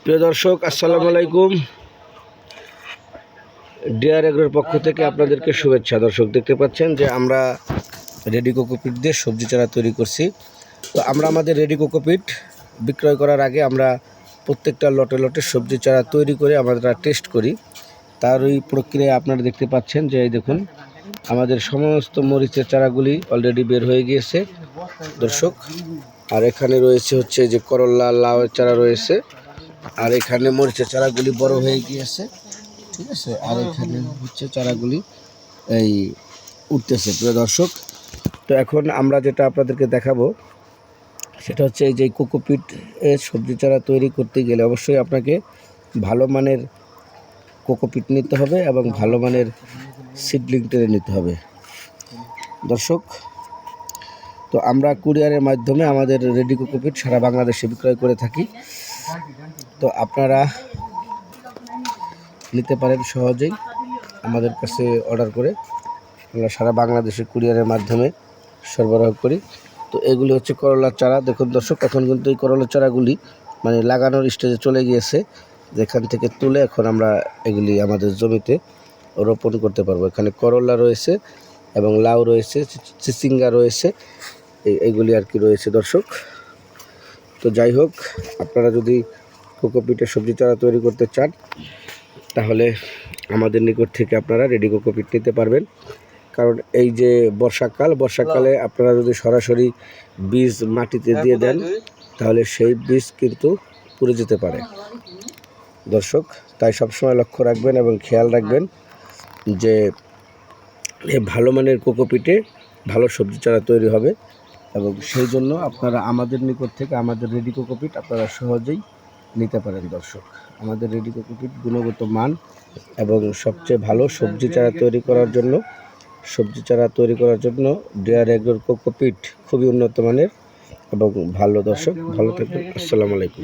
প্রিয় দর্শক, আসসালামু আলাইকুম। ডিআর এগ্রোর পক্ষ থেকে আপনাদেরকে শুভেচ্ছা। দর্শক, দেখতে পাচ্ছেন যে আমরা রেডি কোকোপিট দিয়ে সবজি চারা তৈরি করছি। তো আমরা আমাদের রেডি কোকোপিট বিক্রয় করার আগে আমরা প্রত্যেকটা লটে লটে সবজি চারা তৈরি করে আমরা টেস্ট করি। তার ওই প্রক্রিয়ায় আপনারা দেখতে পাচ্ছেন যে এই দেখুন, আমাদের সমস্ত মরিচের চারাগুলি অলরেডি বের হয়ে গিয়েছে দর্শক। আর এখানে রয়েছে হচ্ছে যে করল্লা, লাউয়ের চারা রয়েছে। আর এখানে মরিচের চারাগুলি বড় হয়ে গিয়েছে, ঠিক আছে। আর এখানে হচ্ছে চারাগুলি এই উঠতেছে। প্রিয় দর্শক, তো এখন আমরা যেটা আপনাদেরকে দেখাবো সেটা হচ্ছে এই যে কোকোপিট এর সবজি চারা তৈরি করতে গেলে অবশ্যই আপনাকে ভালো মানের কোকোপিট নিতে হবে এবং ভালো মানের সিডলিং টেনে নিতে হবে দর্শক। তো আমরা কুরিয়ারের মাধ্যমে আমাদের রেডি কোকোপিট সারা বাংলাদেশে বিক্রয় করে থাকি। তো আপনারা নিতে পারেন সহজেই আমাদের কাছে অর্ডার করে। আমরা সারা বাংলাদেশে কুরিয়ারের মাধ্যমে সরবরাহ করি। তো এগুলি হচ্ছে করলার চারা। দেখুন দর্শক, এখন কিন্তু এই করলার চারাগুলি মানে লাগানোর স্টেজে চলে গিয়েছে। যেখান থেকে তুলে এখন আমরা এগুলি আমাদের জমিতে রোপণ করতে পারবো। এখানে করলা রয়েছে এবং লাউ রয়েছে, চিচিঙ্গা রয়েছে, এইগুলি আর কি রয়েছে দর্শক। তো যাই হোক, আপনারা যদি কোকোপিটের সবজি চারা তৈরি করতে চান তাহলে আমাদের নিকট থেকে আপনারা রেডি কোকোপিট নিতে পারবেন। কারণ এই যে বর্ষাকালে আপনারা যদি সরাসরি বীজ মাটিতে দিয়ে দেন তাহলে সেই বীজ কিন্তু পুড়ে যেতে পারে দর্শক। তাই সবসময় লক্ষ্য রাখবেন এবং খেয়াল রাখবেন যে ভালো মানের কোকোপিটে ভালো সবজি চারা তৈরি হবে। এবং সেই জন্য আপনারা আমাদের নিকট থেকে আমাদের রেডি কোকোপিট আপনারা সহজেই নিতে পারেন দর্শক। আমাদের রেডি কোকোপিট গুণগত মান এবং সবচেয়ে ভালো সবজি চারা তৈরি করার জন্য ডিআর এগ্রোর কোকোপিট খুবই উন্নত মানের এবং ভালো। দর্শক, ভালো থাকবেন। আসসালামু আলাইকুম।